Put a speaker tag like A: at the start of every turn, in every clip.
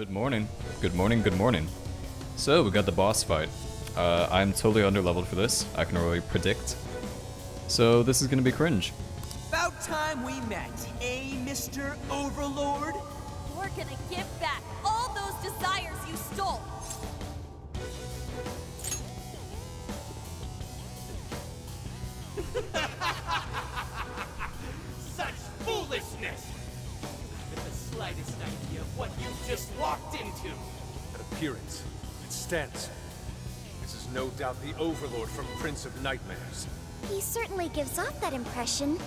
A: Good morning. Good morning, good morning. So, we got the boss fight. I'm totally underleveled for this, I can already predict. So, this is gonna be cringe.
B: About time we met, eh, Mr. Overlord?
C: We're gonna give back all those desires you stole!
B: Such foolishness! With the slightest idea of what you just walked into.
D: That appearance, its stance. This is no doubt the Overlord from Prince of Nightmares.
E: He certainly gives off that impression.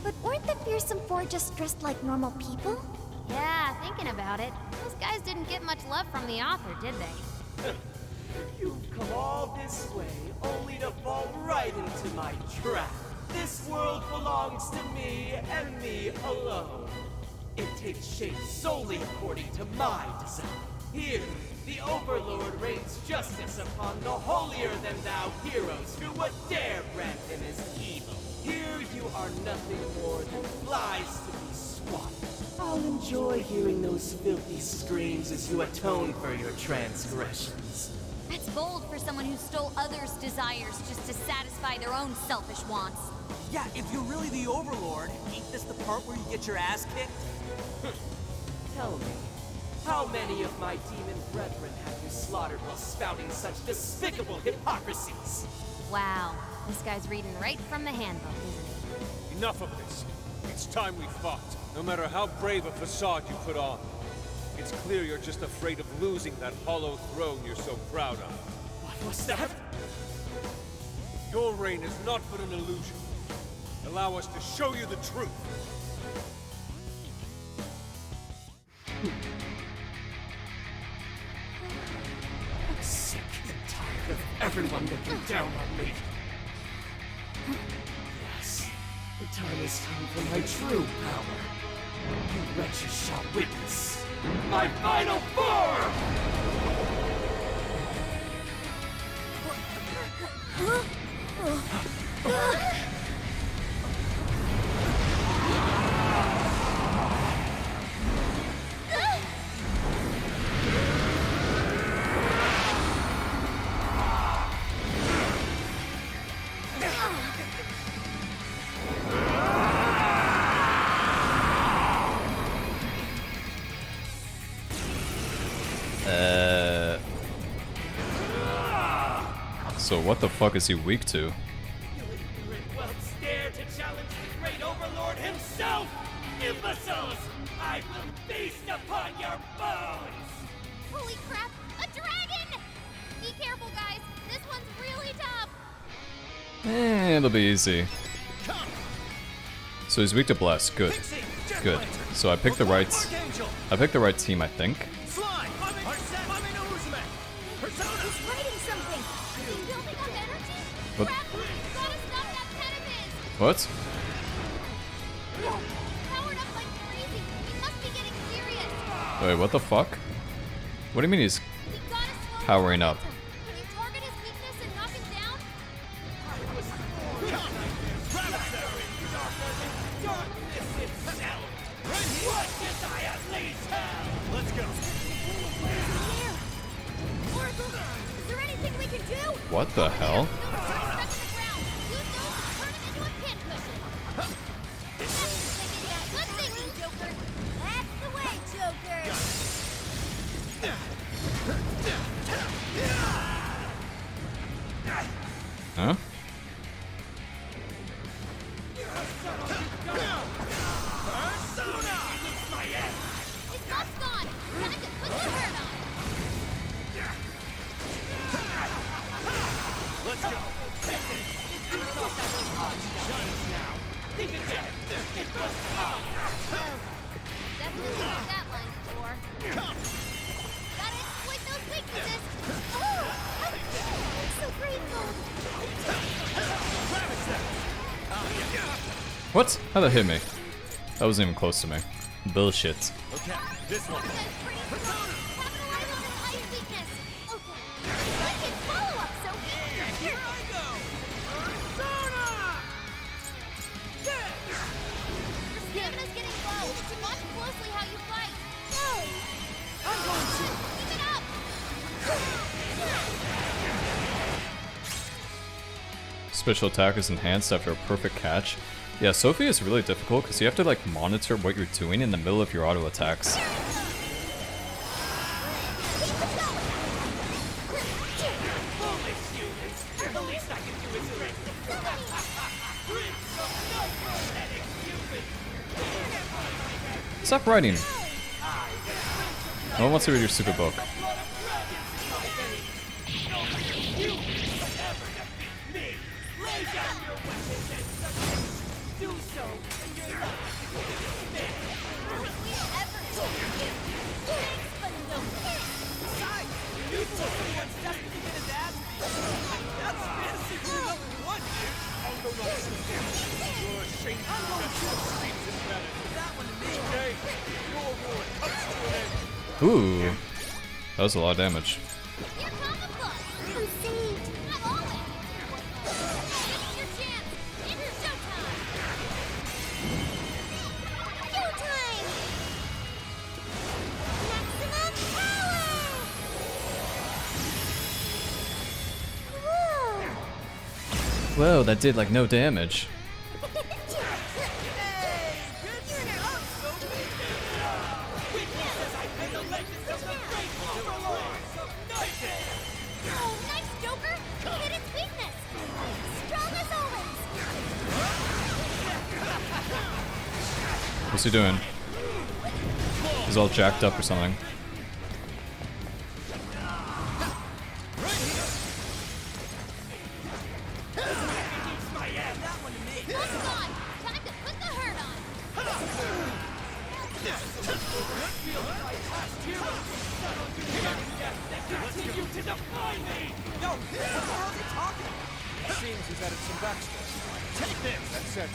E: But weren't the fearsome four just dressed like normal people?
F: Yeah, thinking about it, those guys didn't get much love from the author, did they?
B: You've come all this way only to fall right into my trap. This world belongs to me and me alone. It takes shape solely according to my design. Here, the Overlord rains justice upon the holier-than-thou heroes who would dare brand him as evil. Here you are nothing more than flies to be swatted. I'll enjoy hearing those filthy screams as you atone for your transgressions.
C: That's bold for someone who stole others' desires just to satisfy their own selfish wants.
B: Yeah, if you're really the Overlord, ain't this the part where you get your ass kicked? Tell me, how many of my demon brethren have you slaughtered while spouting such despicable hypocrisies?
F: Wow, this guy's reading right from the handbook, isn't he?
D: Enough of this. It's time we fought. No matter how brave a facade you put on. It's clear you're just afraid of losing that hollow throne you're so proud of.
B: What was that?
D: Your reign is not but an illusion. Allow us to show you the truth.
B: I'm sick and tired of everyone looking down on me. Yes, the time has come for my true power. You wretches shall witness my final form!
A: So what the fuck is he weak to?
B: You ignorant whelps dare to challenge the great Overlord himself! Imbeciles! I will feast upon your bones!
F: Holy crap, a dragon! Be careful, guys. This one's really tough.
A: It'll be easy. So he's weak to bless. Good. Good. So I picked the right team, I think. What? What?
F: Powered up like crazy. He must be getting serious.
A: Wait, what the fuck? What do you mean he's
F: We gotta slow
A: powering
F: him.
A: up?
F: Can you target his weakness and knock him down?
B: What did I unleash hell? Let's go.
F: Oracle, is there anything we can do?
A: What the hell? Huh?
B: Let's go. Think again. It was
F: Definitely heard that line before. Gotta exploit those weaknesses. Oh, I'm so grateful.
A: What? How'd that hit me? That wasn't even close to me. Bullshit.
B: Okay, this one.
F: Here I go! Your stamina's getting low. Watch closely how you fight. No!
B: I'm going to
A: special attack is enhanced after a perfect catch. Yeah, Sophie is really difficult because you have to like monitor what you're doing in the middle of your auto attacks. Stop writing. No one wants to read your stupid book. Ooh, that was a lot of damage.
F: Your comic book! I'm saved! I'm always! This is your chance! It's showtime! Showtime! Maximum power! Whoa!
A: Whoa, that did like no damage.
F: Oh, nice, Joker! Hit its weakness! Strong as always!
A: What's he doing? He's all jacked up or something.
F: One's gone! Time to put the hurt on!
D: Seems he's added some backstory. Take this! That said,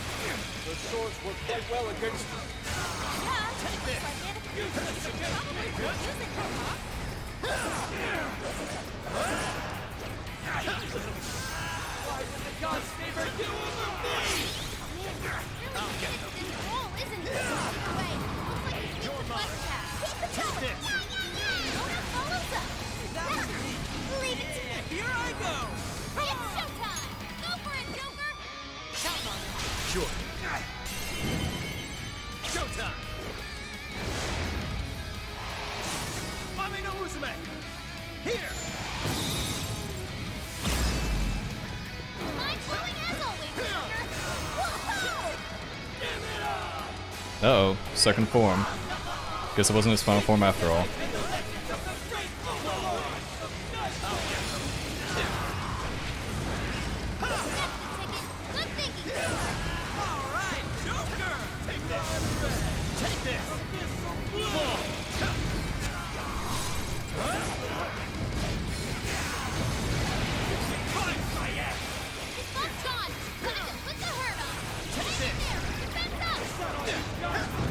D: those swords work quite well against you.
F: Take this! Probably could use it, huh?
B: Why would the gods favor you over me?
F: This roll isn't this way. Looks like he's weak to flesh attack. Keep it going! Owner follows up! Leave it to me!
B: Here I go!
F: It's showtime! Go for it, Joker!
B: Count on it!
D: Sure. Showtime!
B: Mami no Uzume! Here!
F: Mind blowing as always, Joker! Whoa!
A: Uh-oh, second form. Guess it wasn't his final form after all.
F: Good thinking!
B: Alright, Joker! Take this! Take this!
F: His buff's gone! Time to put the hurt on! Hang in there! Defense up!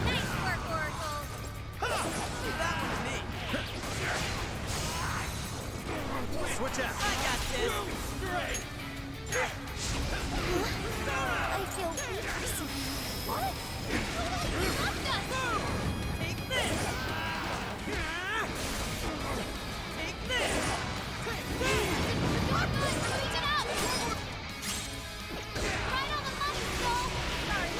F: Nice work, Oracle!
B: That was me!
D: Switch out!
B: I got this! Straight!
E: I feel weak or something. What?
F: Up us!
B: Take this! Take this! Take this!
F: You're good! Reach it out! Right on the money, Joel! Sorry.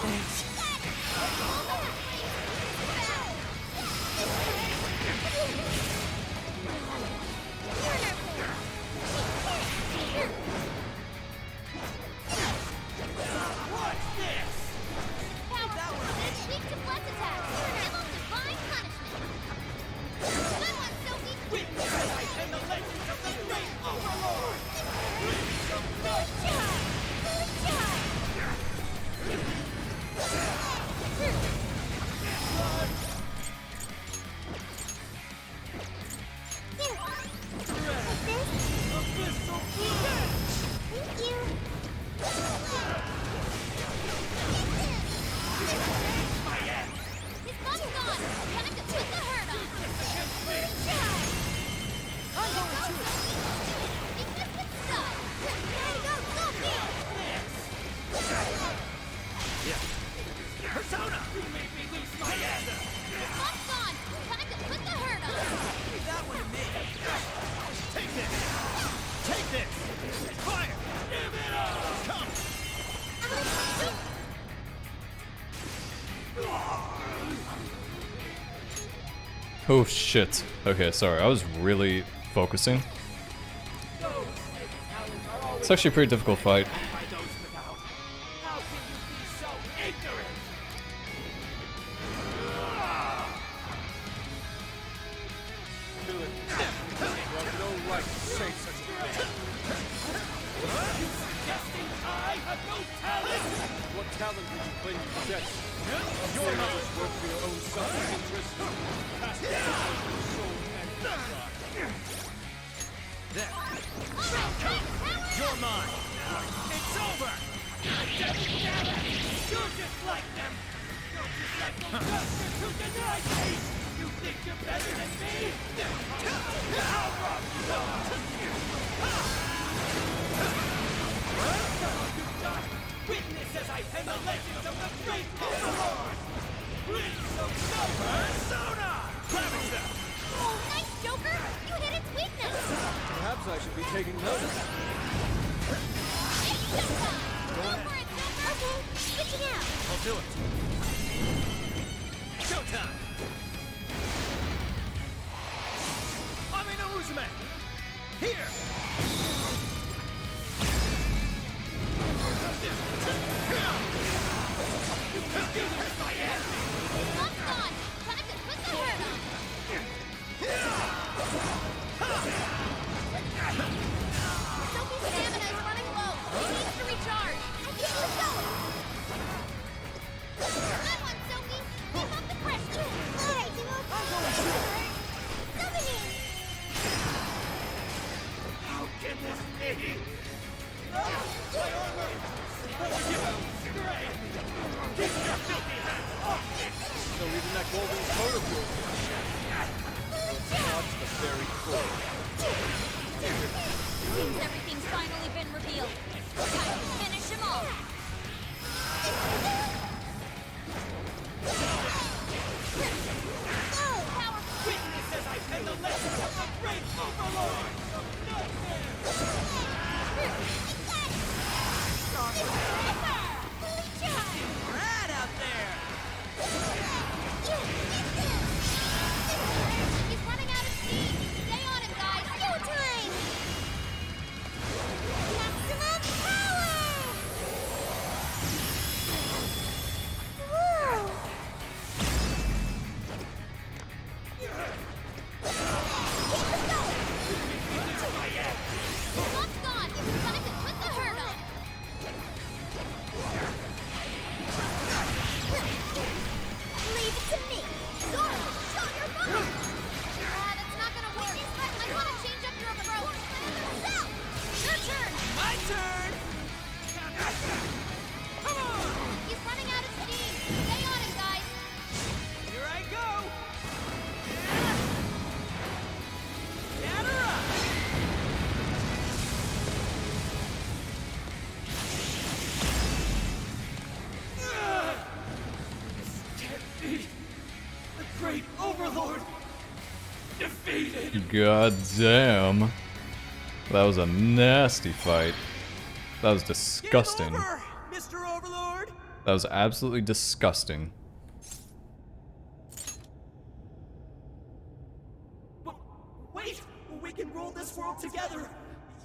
B: Thanks.
A: Oh shit. Okay, sorry, I was really focusing. It's actually a pretty difficult fight.
B: By those without. How can you be so ignorant?
D: Villain, you have no right to say such a thing.
B: You suggesting I have no talent?
D: What talent do you claim you possess? Your knowledge work for your own selfish interest. Cast it out of your soul and pride.
B: You're mine. It's over. You're just like them. You're just like the bastard who denied me. You think you're better than me? How wrong you are. Witness as I pen the legends of the great Overlord! Prince of Persona! Ravage them!
F: Oh, nice, Joker! You hit its weakness!
D: Perhaps I should be taking notice.
F: Go for it, Joker! Okay, switching out!
D: I'll do it.
B: Showtime! Musou! Here!
F: Lock's gone! Time to put the hurt on! Sophie's stamina is running low. He needs to recharge. I think we're going! Good one, Sophie! Keep up the pressure! Alright, Sophie!
B: How can this be?
D: So even that golden coat of yours not the very core.
C: Seems everything's finally been revealed. Time to finish him off. Powerful.
B: Witness as I pen the legends of the great Overlord! Rad out there!
F: He's running out of steam! Stay on him, guys! Go time! Maximum power! Whoa! Lock's gone! Time to put the hurt on! Leave it to me! Zoro, show your button! That's not gonna work. I want to change up your approach. Self! Your turn!
B: My turn! Come on!
F: He's running out of steam. Stay on him, guys.
B: Here I go! Gather up! This can't be! The great Overlord! Defeated!
A: God damn. That was a nasty fight. That was disgusting.
B: Game over, Mr. Overlord!
A: That was absolutely disgusting.
B: Wait! We can rule this world together!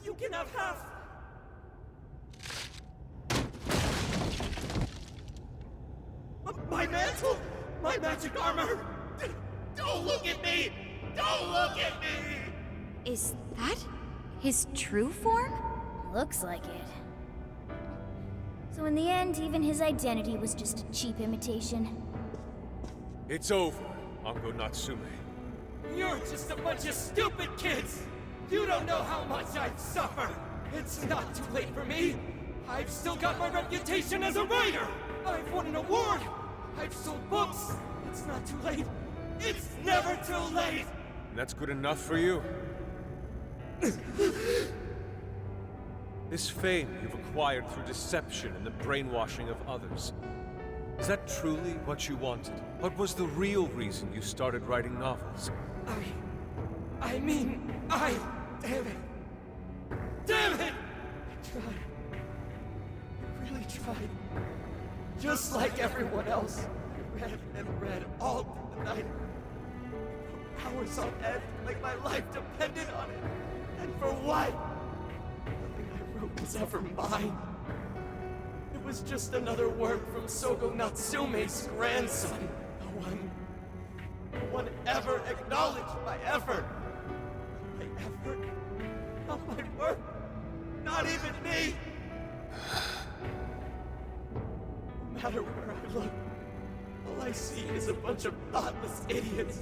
B: You can have half! My mantle! My magic armor! Don't look at me! Don't look at me!
C: Is that his true form?
E: Looks like it. So in the end, even his identity was just a cheap imitation.
D: It's over, Uncle Natsume.
B: You're just a bunch of stupid kids! You don't know how much I've suffered! It's not too late for me! I've still got my reputation as a writer! I've won an award! I've sold books! It's not too late! It's never too late!
D: And that's good enough for you? This fame you've acquired through deception and the brainwashing of others. Is that truly what you wanted? What was the real reason you started writing novels?
B: I mean, damn it! Damn it! I tried. I really tried. Just like everyone else. I read and read all through the night. Hours on end, like my life depended on it. And for what? Nothing I wrote was ever mine. It was just another work from Sogo Natsume's grandson. No one ever acknowledged my effort. My effort? Not my work. Not even me. No matter where I look, all I see is a bunch of thoughtless idiots.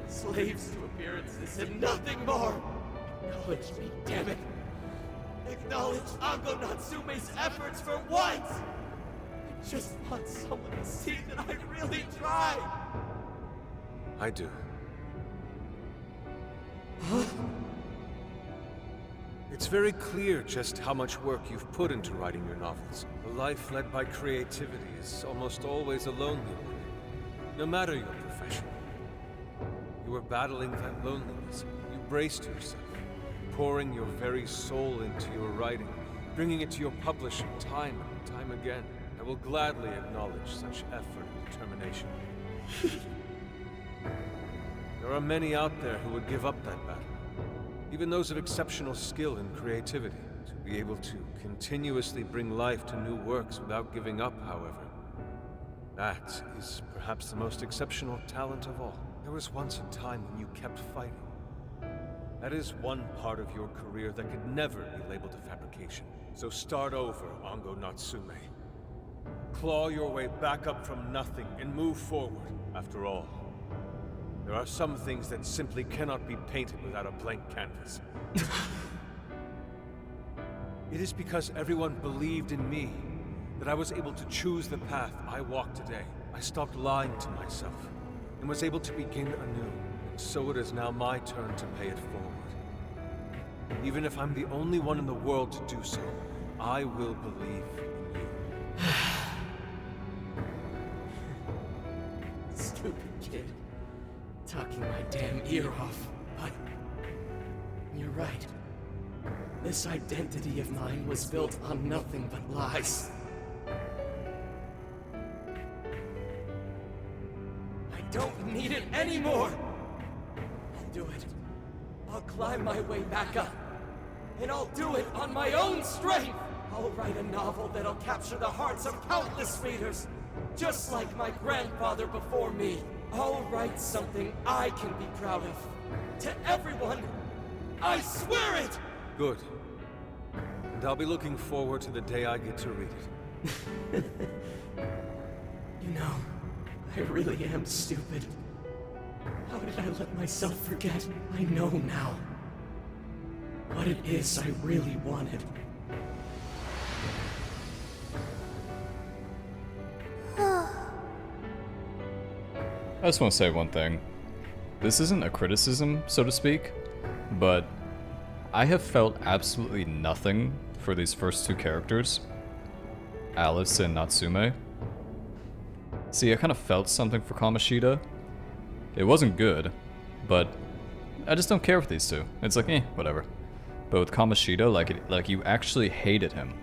B: Slaves to appearances and nothing more. Acknowledge me, damn it. Acknowledge Ango Natsume's efforts for once. I just want someone to see that I really tried.
D: I do.
B: Huh?
D: It's very clear just how much work you've put into writing your novels. A life led by creativity is almost always a lonely one, no matter your profession. You were battling that loneliness. You braced yourself, pouring your very soul into your writing, bringing it to your publisher time and time again. I will gladly acknowledge such effort and determination. There are many out there who would give up that battle. Even those of exceptional skill and creativity. To be able to continuously bring life to new works without giving up, however, that is perhaps the most exceptional talent of all. There was once a time when you kept fighting. That is one part of your career that could never be labeled a fabrication. So start over, Ango Natsume. Claw your way back up from nothing and move forward. After all, there are some things that simply cannot be painted without a blank canvas. It is because everyone believed in me that I was able to choose the path I walk today. I stopped lying to myself and was able to begin anew. And so it is now my turn to pay it forward. Even if I'm the only one in the world to do so, I will believe in you.
B: Stupid kid. Talking my damn ear off, but you're right. This identity of mine was built on nothing but lies. I don't need it anymore! I'll do it. I'll climb my way back up. And I'll do it on my own strength! I'll write a novel that'll capture the hearts of countless readers, just like my grandfather before me. I'll write something I can be proud of. To everyone, I swear it!
D: Good. And I'll be looking forward to the day I get to read it.
B: You know, I really am stupid. How did I let myself forget? I know now what it is I really wanted.
A: I just want to say one thing. This isn't a criticism, so to speak, but I have felt absolutely nothing for these first two characters, Alice and Natsume. See, I kind of felt something for Kamoshida. It wasn't good, but I just don't care for these two. It's like, whatever. But with Kamoshida, like you actually hated him.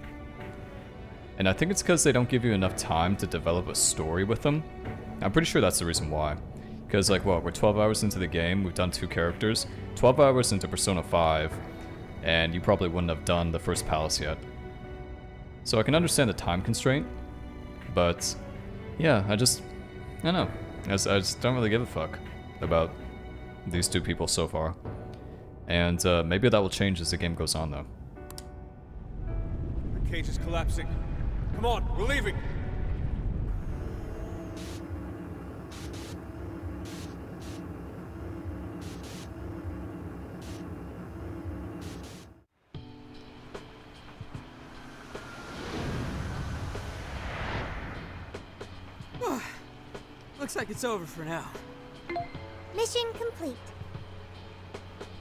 A: And I think it's because they don't give you enough time to develop a story with them. I'm pretty sure that's the reason why. Because, like, what, we're 12 hours into the game, we've done two characters, 12 hours into Persona 5, and you probably wouldn't have done the first palace yet. So I can understand the time constraint, but yeah, I don't know. I just don't really give a fuck about these two people so far. And maybe that will change as the game goes on, though.
D: The cage is collapsing. Come on, we're leaving!
G: Looks like it's over for now.
F: Mission complete.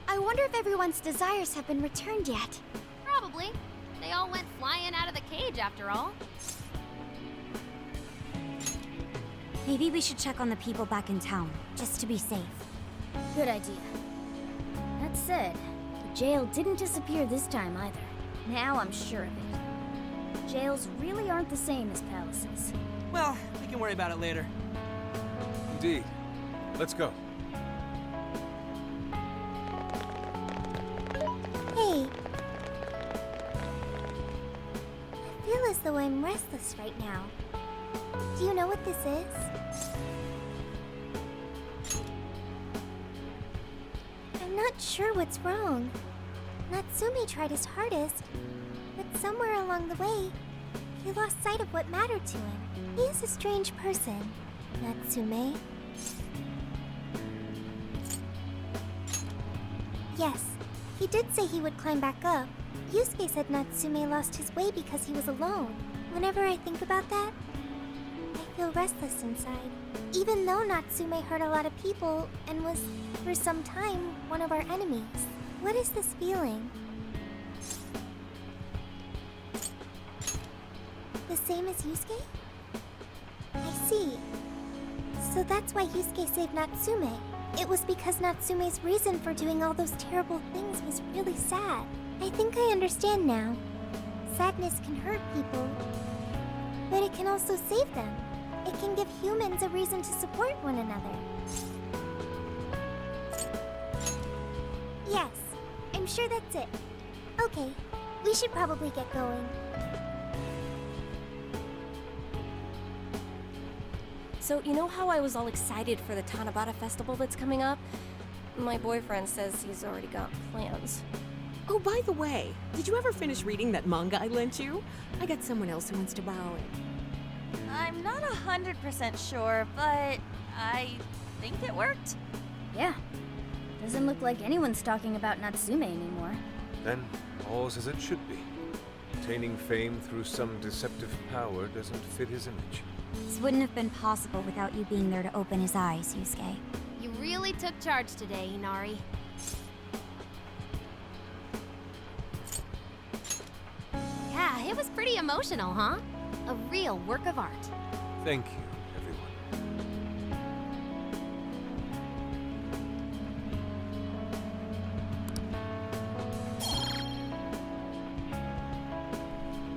F: I wonder if everyone's desires have been returned yet.
C: Probably. They all went flying out of the cage after all.
E: Maybe we should check on the people back in town, just to be safe. Good idea. That said, the jail didn't disappear this time either. Now I'm sure of it. Jails really aren't the same as palaces.
G: Well, we can worry about it later.
D: Indeed. Let's go.
E: Hey. I feel as though I'm restless right now. Do you know what this is? I'm not sure what's wrong. Natsume tried his hardest, but somewhere along the way, he lost sight of what mattered to him. He is a strange person, Natsume. Yes, he did say he would climb back up. Yusuke said Natsume lost his way because he was alone. Whenever I think about that, I feel restless inside. Even though Natsume hurt a lot of people and was, for some time, one of our enemies. What is this feeling? The same as Yusuke? I see. So that's why Yusuke saved Natsume. It was because Natsume's reason for doing all those terrible things was really sad. I think I understand now. Sadness can hurt people, but it can also save them. It can give humans a reason to support one another. Yes, I'm sure that's it. Okay, we should probably get going.
G: So, you know how I was all excited for the Tanabata festival that's coming up? My boyfriend says he's already got plans.
H: Oh, by the way, did you ever finish reading that manga I lent you? I got someone else who wants to borrow it.
C: I'm not 100% sure, but I think it worked.
E: Yeah. Doesn't look like anyone's talking about Natsume anymore.
D: Then, all's as it should be. Attaining fame through some deceptive power doesn't fit his image.
E: This wouldn't have been possible without you being there to open his eyes, Yusuke.
F: You really took charge today, Inari. Yeah, it was pretty emotional, huh? A real work of art.
D: Thank you, everyone.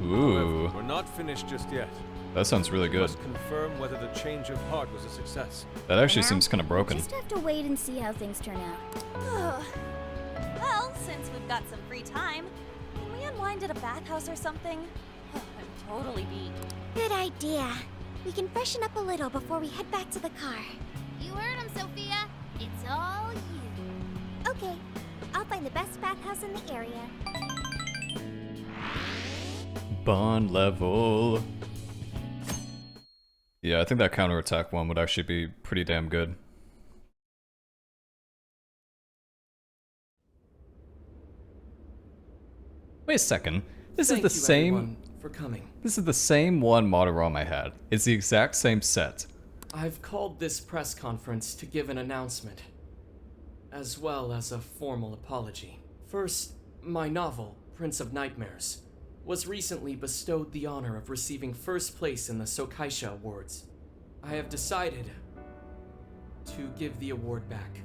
A: Ooh,
D: We're not finished just yet.
A: that sounds really
D: We
A: good.
D: must confirm whether the change of heart was a success.
A: That actually seems kind of broken.
E: Just have to wait and see how things turn out.
C: Well, since we've got some free time, can we unwind at a bathhouse or something? I'm totally beat.
E: Good idea. We can freshen up a little before we head back to the car.
F: You heard him, Sophia. It's all you.
E: Okay, I'll find the best bathhouse in the area.
A: Bond level. Yeah, I think that counterattack one would actually be pretty damn good. Wait a second. This is
I: Thank
A: the
I: you,
A: same.
I: everyone, for coming.
A: This is the same one Madoram I had. It's the exact same set.
I: I've called this press conference to give an announcement, as well as a formal apology. First, my novel, Prince of Nightmares, was recently bestowed the honor of receiving first place in the Sokaisha Awards. I have decided to give the award back.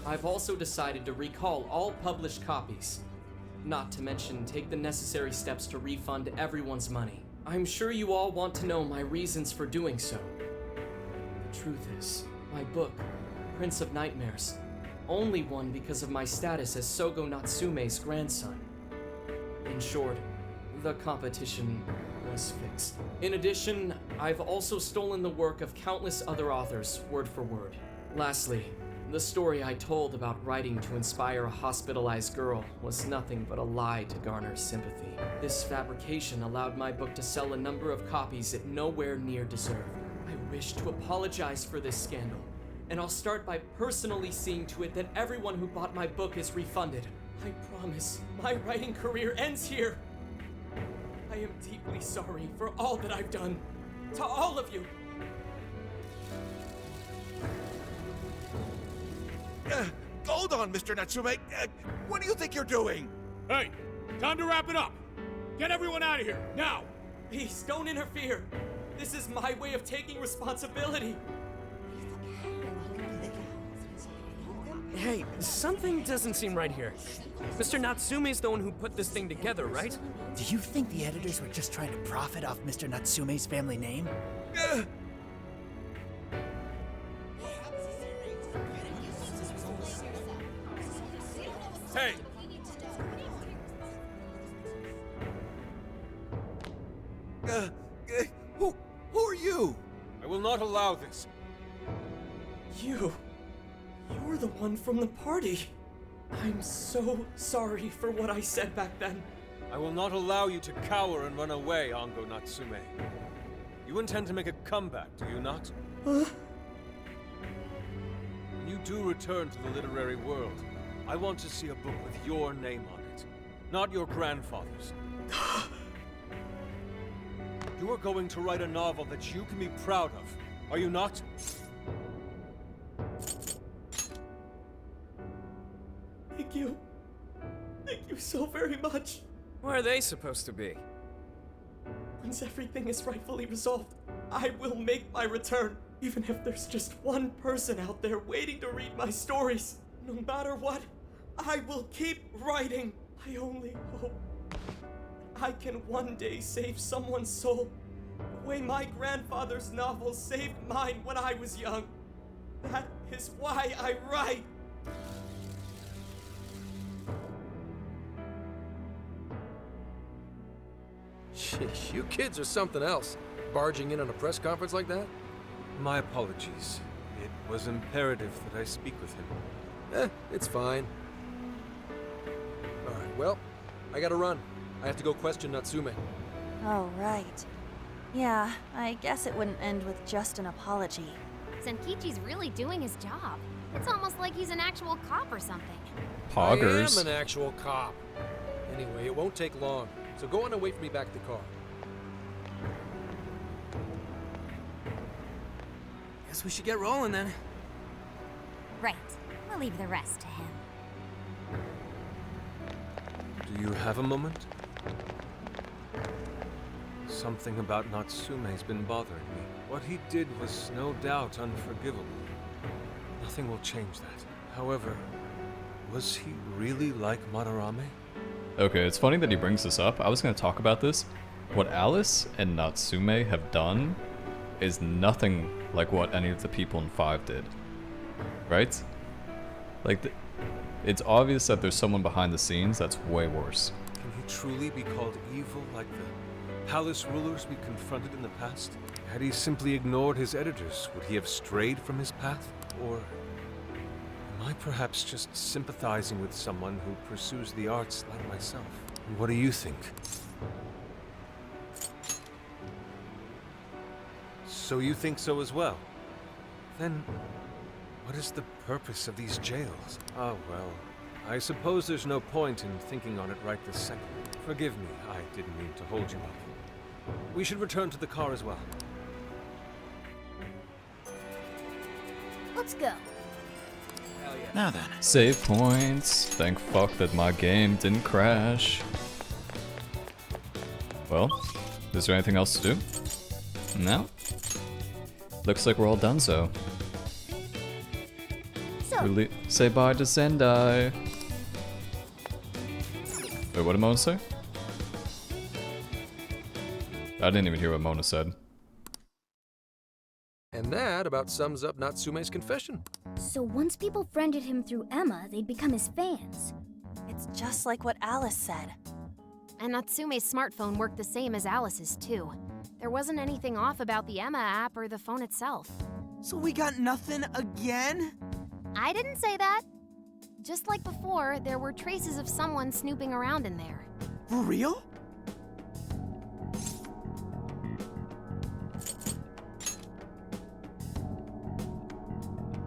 I: I've also decided to recall all published copies, not to mention take the necessary steps to refund everyone's money. I'm sure you all want to know my reasons for doing so. The truth is, my book, Prince of Nightmares, only won because of my status as Sogo Natsume's grandson. In short, the competition was fixed. In addition, I've also stolen the work of countless other authors, word for word. Lastly, the story I told about writing to inspire a hospitalized girl was nothing but a lie to garner sympathy. This fabrication allowed my book to sell a number of copies it nowhere near deserved. I wish to apologize for this scandal, and I'll start by personally seeing to it that everyone who bought my book is refunded. I promise, my writing career ends here. I am deeply sorry for all that I've done. To all of you.
J: Hold on, Mr. Natsume. What do you think you're doing?
K: Hey, time to wrap it up. Get everyone out of here, now!
I: Please, don't interfere. This is my way of taking responsibility.
L: Hey, something doesn't seem right here. Mr. Natsume's the one who put this thing together, right?
M: Do you think the editors were just trying to profit off Mr. Natsume's family name?
D: Hey!
J: Who are you?
D: I will not allow this.
I: You're the one from the party. I'm so sorry for what I said back then.
D: I will not allow you to cower and run away, Ango Natsume. You intend to make a comeback, do you not?
I: Huh?
D: When you do return to the literary world, I want to see a book with your name on it, not your grandfather's. You are going to write a novel that you can be proud of, are you not?
I: Thank you. Thank you so very much.
L: Where are they supposed to be?
I: Once everything is rightfully resolved, I will make my return. Even if there's just one person out there waiting to read my stories. No matter what, I will keep writing. I only hope I can one day save someone's soul the way my grandfather's novel saved mine when I was young. That is why I write.
N: Sheesh, you kids are something else. Barging in on a press conference like that?
D: My apologies. It was imperative that I speak with him.
N: It's fine. Alright, well, I gotta run. I have to go question Natsume.
C: Oh, right. Yeah, I guess it wouldn't end with just an apology.
E: Zenkichi's really doing his job. It's almost like he's an actual cop or something.
A: Poggers.
N: I am an actual cop. Anyway, it won't take long, so go on and wait for me back at the car.
L: Guess we should get rolling then.
E: Right. We'll leave the rest to him.
D: Do you have a moment? Something about Natsume's been bothering me. What he did was no doubt unforgivable. Nothing will change that. However, was he really like Madarame?
A: Okay, it's funny that he brings this up. I was going to talk about this. What Alice and Natsume have done is nothing like what any of the people in 5 did. Right? Like, it's obvious that there's someone behind the scenes that's way worse.
D: Can he truly be called evil like the palace rulers we confronted in the past? Had he simply ignored his editors, would he have strayed from his path? Or am I perhaps just sympathizing with someone who pursues the arts like myself? What do you think? So you think so as well? Then, what is the purpose of these jails? Oh well, I suppose there's no point in thinking on it right this second. Forgive me, I didn't mean to hold you up. We should return to the car as well.
E: Let's go.
L: Hell yeah.
M: Now then.
A: Save points. Thank fuck that my game didn't crash. Well, is there anything else to do? No? Looks like we're all done, so. Say bye to Sendai. Wait, what did Mona say? I didn't even hear what Mona said.
N: And that about sums up Natsume's confession.
E: So once people friended him through Emma, they'd become his fans.
C: It's just like what Alice said.
F: And Natsume's smartphone worked the same as Alice's, too. There wasn't anything off about the Emma app or the phone itself.
M: So we got nothing again?
F: I didn't say that. Just like before, there were traces of someone snooping around in there.
M: For real?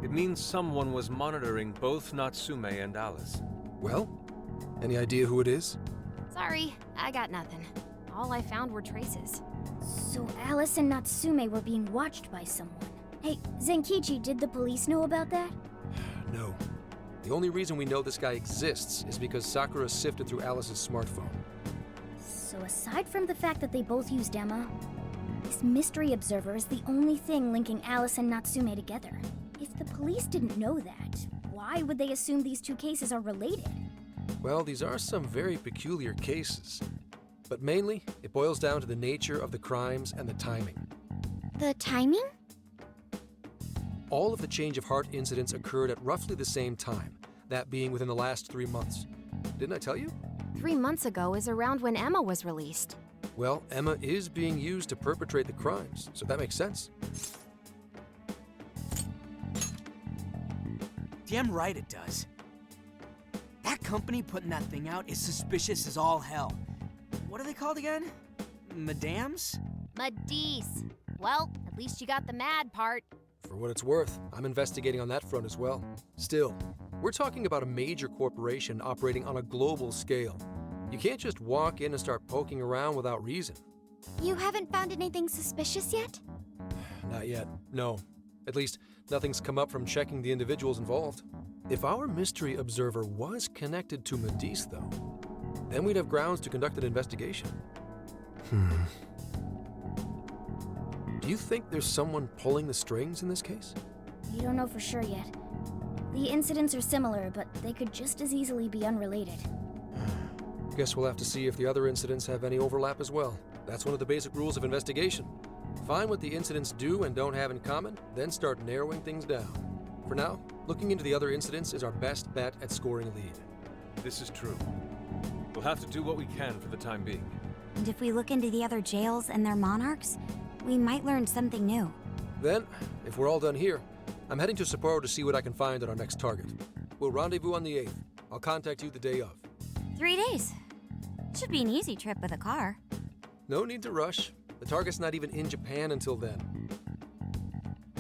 D: It means someone was monitoring both Natsume and Alice.
N: Well, any idea who it is?
F: Sorry, I got nothing. All I found were traces.
E: So Alice and Natsume were being watched by someone. Hey, Zenkichi, did the police know about that?
N: No. The only reason we know this guy exists is because Sakura sifted through Alice's smartphone.
E: So aside from the fact that they both used Emma, this mystery observer is the only thing linking Alice and Natsume together. If the police didn't know that, why would they assume these two cases are related?
N: Well, these are some very peculiar cases. But mainly, it boils down to the nature of the crimes and the timing.
E: The timing?
N: All of the change of heart incidents occurred at roughly the same time, that being within the last 3 months. Didn't I tell you?
G: 3 months ago is around when Emma was released.
N: Well, Emma is being used to perpetrate the crimes, so that makes sense.
M: Damn right it does. That company putting that thing out is suspicious as all hell. What are they called again? Madams?
F: Madis. Well, at least you got the mad part.
N: For what it's worth, I'm investigating on that front as well. Still, we're talking about a major corporation operating on a global scale. You can't just walk in and start poking around without reason.
E: You haven't found anything suspicious yet?
N: Not yet, no. At least, nothing's come up from checking the individuals involved. If our mystery observer was connected to Medice, though, then we'd have grounds to conduct an investigation. Do you think there's someone pulling the strings in this case?
E: We don't know for sure yet. The incidents are similar, but they could just as easily be unrelated.
N: Guess we'll have to see if the other incidents have any overlap as well. That's one of the basic rules of investigation. Find what the incidents do and don't have in common, then start narrowing things down. For now, looking into the other incidents is our best bet at scoring a lead.
D: This is true. We'll have to do what we can for the time being.
E: And if we look into the other jails and their monarchs, we might learn something new.
N: Then, if we're all done here, I'm heading to Sapporo to see what I can find at our next target. We'll rendezvous on the 8th. I'll contact you the day of.
E: 3 days. Should be an easy trip with a car.
N: No need to rush. The target's not even in Japan until then.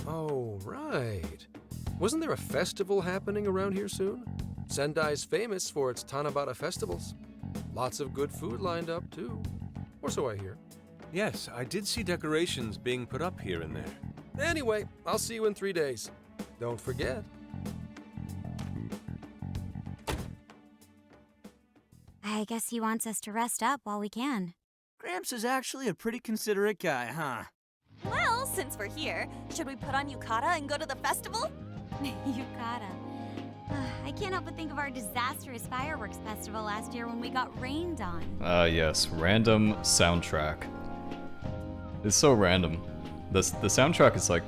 N: Oh, right. Wasn't there a festival happening around here soon? Sendai's famous for its Tanabata festivals. Lots of good food lined up, too. Or so I hear.
D: Yes, I did see decorations being put up here and there.
N: Anyway, I'll see you in 3 days. Don't forget.
E: I guess he wants us to rest up while we can.
M: Gramps is actually a pretty considerate guy, huh?
C: Well, since we're here, should we put on yukata and go to the festival?
E: Yukata. I can't help but think of our disastrous fireworks festival last year when we got rained on.
A: Yes, random soundtrack. It's so random. The soundtrack is like,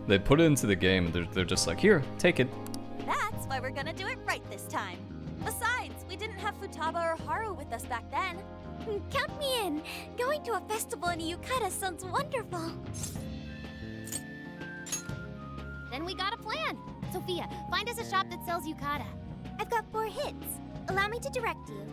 A: they put it into the game and they're just like, here, take it.
C: That's why we're gonna do it right this time. Besides, we didn't have Futaba or Haru with us back then.
E: Count me in. Going to a festival in a yukata sounds wonderful.
F: Then we got a plan. Sophia, find us a shop that sells yukata.
E: I've got 4 hits. Allow me to direct you.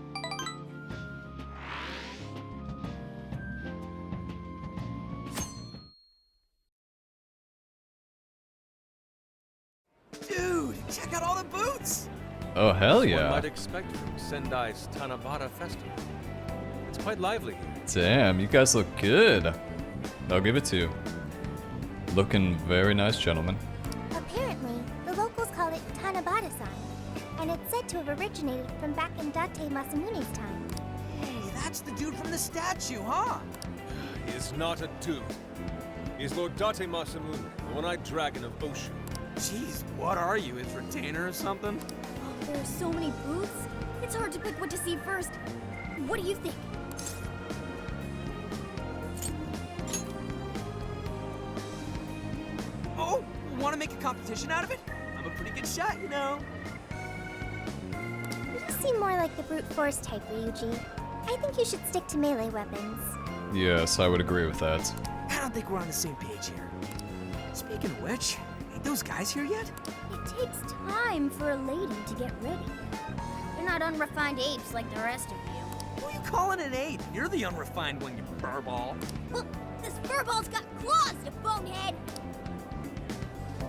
M: Dude, check out all the boots!
A: Oh, hell
D: One
A: yeah.
D: might expect from Sendai's Tanabata festival. It's quite lively here.
A: Damn, you guys look good. I'll give it to you. Looking very nice, gentlemen.
E: Apparently, the locals call it Tanabata-san, and it's said to have originated from back in Date Masamune's time.
M: Hey, that's the dude from the statue, huh?
D: He is not a dude. He is Lord Date Masamune, the one-eyed dragon of Oshu.
M: Jeez, what are you, his retainer or something?
E: There are so many booths, it's hard to pick what to see first. What do you think?
M: Oh, want to make a competition out of it? I'm a pretty good shot, you know.
E: You seem more like the brute force type, Ryuji. I think you should stick to melee weapons.
A: Yes, I would agree with that.
M: I don't think we're on the same page here. Speaking of which, ain't those guys here yet?
E: It takes time for a lady to get ready. They're not unrefined apes like the rest of you.
M: Who are you calling an ape? You're the unrefined one, you furball.
E: Well, this furball's got claws, you bonehead!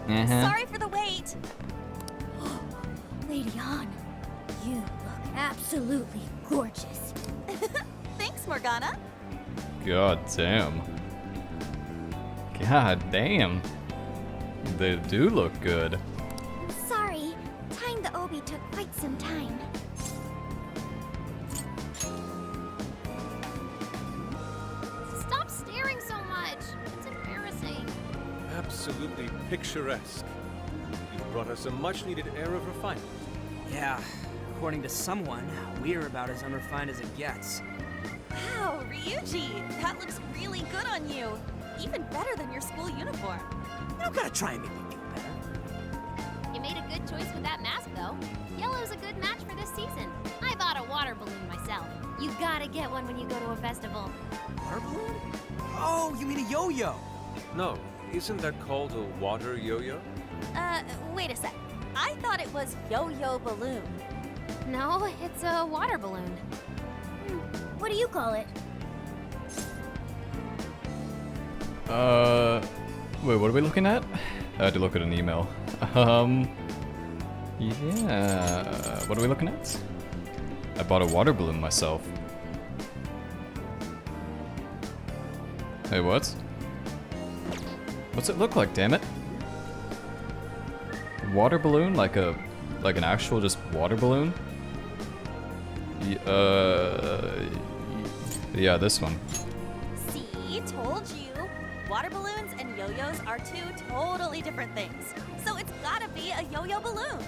C: Sorry for the wait.
E: Lady Han, you look absolutely gorgeous.
C: Thanks, Morgana.
A: God damn. God damn. They do look good.
E: Sorry, tying the obi took quite some time.
F: Stop staring so much. It's embarrassing.
D: Absolutely picturesque. You've brought us a much-needed air of refinement.
M: Yeah, according to someone, we're about as unrefined as it gets.
C: Wow, Ryuji, that looks really good on you. Even better than your school uniform.
M: You don't gotta try and make me feel better.
F: You made a good choice with that mask, though. Yellow's a good match for this season. I bought a water balloon myself. You gotta get one when you go to a festival.
M: Water balloon? Oh, you mean a yo-yo?
D: No, isn't that called a water yo-yo?
C: Wait a sec. I thought it was yo-yo balloon.
F: No, it's a water balloon.
E: What do you call it?
A: Wait, what are we looking at? I had to look at an email. Yeah, what are we looking at? I bought a water balloon myself. Hey, what? What's it look like, damn it? Water balloon? Like an actual just water balloon? Yeah, this one.
C: See, told you. Water balloons and yo-yos are two totally different things. So it's gotta be a yo-yo balloon.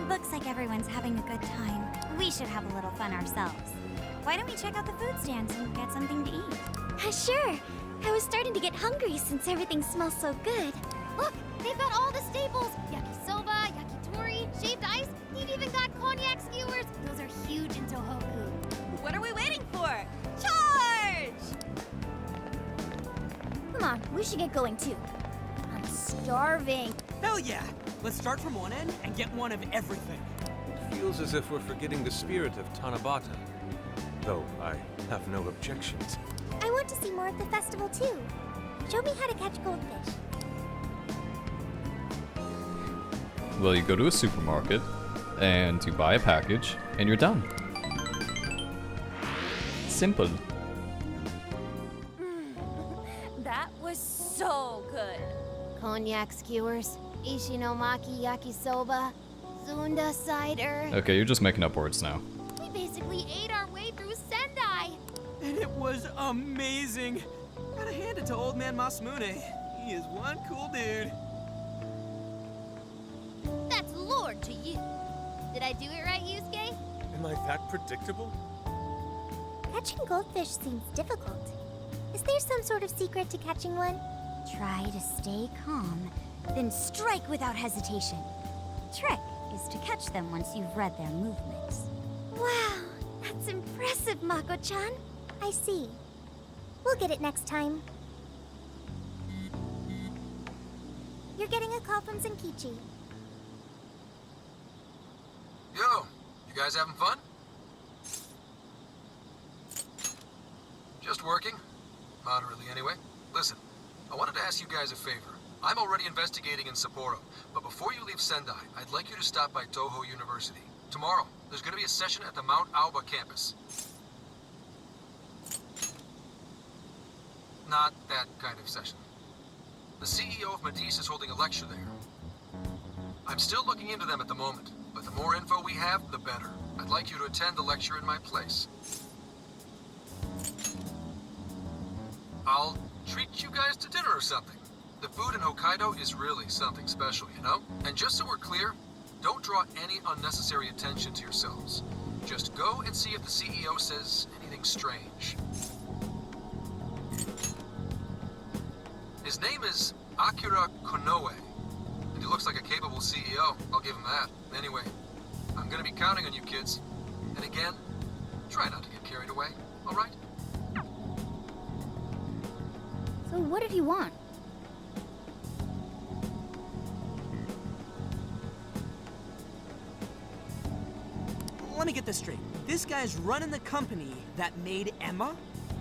E: Looks like everyone's having a good time. We should have a little fun ourselves. Why don't we check out the food stands and get something to eat? Sure. I was starting to get hungry since everything smells so good.
F: Look, they've got all the staples. Yakisoba, yakitori, shaved ice. They've even got cognac skewers. Those are huge in Tohoku.
C: What are we waiting for? Charge!
E: Come on, we should get going too. I'm starving.
M: Hell yeah! Let's start from one end and get one of everything.
D: It feels as if we're forgetting the spirit of Tanabata. Though I have no objections.
E: I want to see more of the festival too. Show me how to catch goldfish.
A: Well, you go to a supermarket, and you buy a package, and you're done. Simple.
C: That was so good.
F: Cognac skewers, ishinomaki yakisoba, zunda cider.
A: Okay, you're just making up words now.
F: We basically ate our way through Sendai.
M: And it was amazing. Gotta hand it to old man Masamune. He is one cool dude.
F: That's Lord to you. Did I do it right, Yusuke?
D: Am I that predictable?
E: Catching goldfish seems difficult. Is there some sort of secret to catching one? Try to stay calm, then strike without hesitation. Trick is to catch them once you've read their movements. Wow, that's impressive, Mako-chan. I see. We'll get it next time. You're getting a call from Zenkichi.
N: Yo, you guys having fun? Just working. Moderately, anyway. Listen, I wanted to ask you guys a favor. I'm already investigating in Sapporo, but before you leave Sendai, I'd like you to stop by Toho University. Tomorrow, there's going to be a session at the Mount Aoba campus. Not that kind of session. The CEO of Medice is holding a lecture there. I'm still looking into them at the moment, but the more info we have, the better. I'd like you to attend the lecture in my place. I'll treat you guys to dinner or something. The food in Hokkaido is really something special, you know? And just so we're clear, don't draw any unnecessary attention to yourselves. Just go and see if the CEO says anything strange. His name is Akira Konoe, and he looks like a capable CEO, I'll give him that. Anyway, I'm gonna be counting on you kids. And again, try not to get carried away, alright?
E: So what did he want?
M: Let me get this straight. This guy's running the company that made Emma?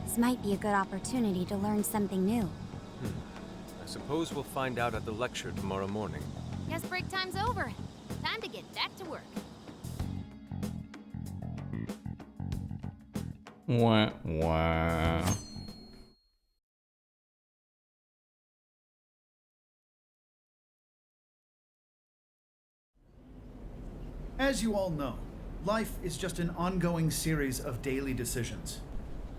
E: This might be a good opportunity to learn something new.
D: I suppose we'll find out at the lecture tomorrow morning.
F: Guess break time's over. Time to get back to work.
A: Wah, wah.
O: As you all know, life is just an ongoing series of daily decisions.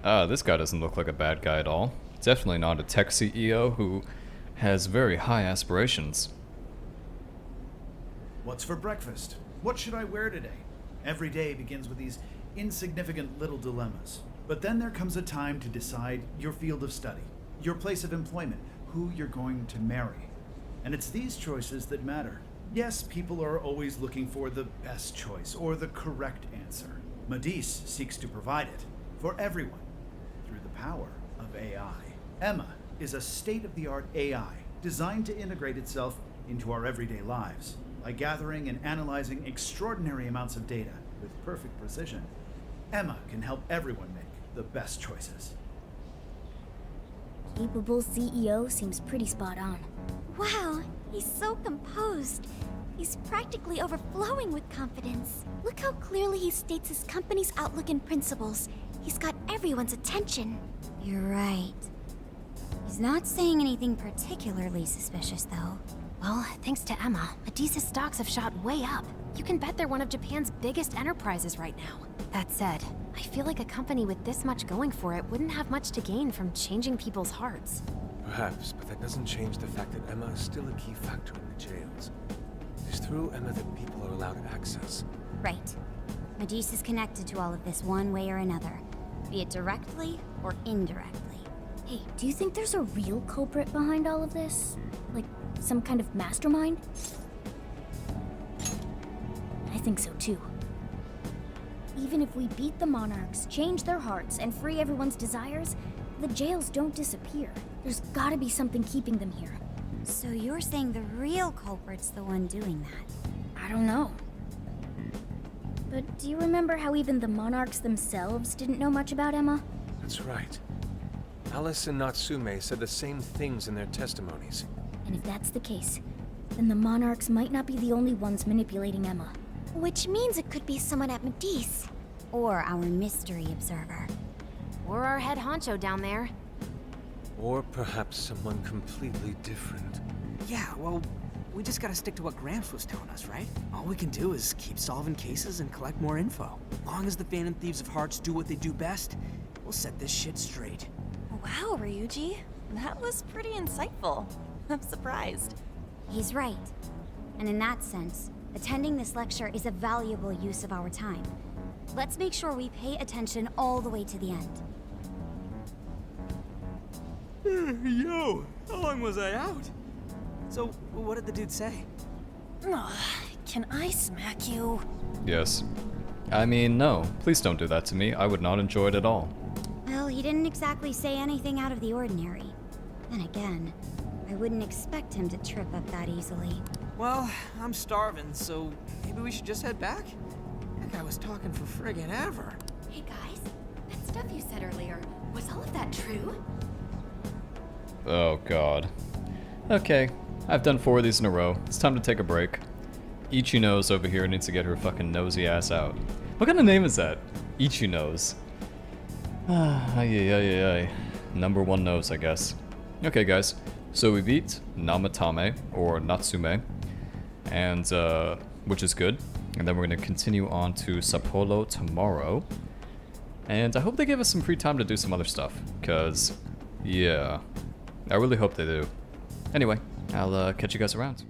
A: This guy doesn't look like a bad guy at all. Definitely not a tech CEO who has very high aspirations.
O: What's for breakfast? What should I wear today? Every day begins with these insignificant little dilemmas. But then there comes a time to decide your field of study, your place of employment, who you're going to marry. And it's these choices that matter. Yes, people are always looking for the best choice or the correct answer. Madis seeks to provide it for everyone through the power of AI. Emma is a state-of-the-art AI designed to integrate itself into our everyday lives. By gathering and analyzing extraordinary amounts of data with perfect precision, Emma can help everyone make the best choices.
E: Capable CEO seems pretty spot on.
F: Wow, he's so composed. He's practically overflowing with confidence. Look how clearly he states his company's outlook and principles. He's got everyone's attention.
E: You're right. He's not saying anything particularly suspicious, though.
P: Well, thanks to Emma, Madis's stocks have shot way up. You can bet they're one of Japan's biggest enterprises right now. That said, I feel like a company with this much going for it wouldn't have much to gain from changing people's hearts.
D: Perhaps, but that doesn't change the fact that Emma is still a key factor in the jails. It's through Emma that people are allowed access.
E: Right. Madis is connected to all of this one way or another, be it directly or indirectly.
F: Hey, do you think there's a real culprit behind all of this? Like, some kind of mastermind? I think so too. Even if we beat the monarchs, change their hearts, and free everyone's desires, the jails don't disappear. There's gotta be something keeping them here.
E: So you're saying the real culprit's the one doing that?
F: I don't know. But do you remember how even the monarchs themselves didn't know much about Emma?
D: That's right. Alice and Natsume said the same things in their testimonies.
F: And if that's the case, then the monarchs might not be the only ones manipulating Emma.
P: Which means it could be someone at Madis.
E: Or our mystery observer.
P: Or our head honcho down there.
D: Or perhaps someone completely different.
M: Yeah, well, we just gotta stick to what Gramps was telling us, right? All we can do is keep solving cases and collect more info. Long as the Phantom Thieves of Hearts do what they do best, we'll set this shit straight.
C: Wow, Ryuji. That was pretty insightful. I'm surprised.
E: He's right. And in that sense, attending this lecture is a valuable use of our time. Let's make sure we pay attention all the way to the end.
M: Yo, how long was I out? So, what did the dude say?
C: Can I smack you?
A: Yes. I mean, no. Please don't do that to me. I would not enjoy it at all.
E: Well, he didn't exactly say anything out of the ordinary. Then again, I wouldn't expect him to trip up that easily.
M: Well, I'm starving, so maybe we should just head back? That guy was talking for friggin' ever.
P: Hey guys, that stuff you said earlier, was all of that true?
A: Oh god. Okay, I've done 4 of these in a row. It's time to take a break. Ichino's over here needs to get her fucking nosy ass out. What kind of name is that? Ichino's. Ay. Number 1 nose, I guess. Okay, guys. So we beat Namatame, or Natsume, and, which is good. And then we're going to continue on to Sapporo tomorrow. And I hope they give us some free time to do some other stuff, because, yeah, I really hope they do. Anyway, I'll catch you guys around.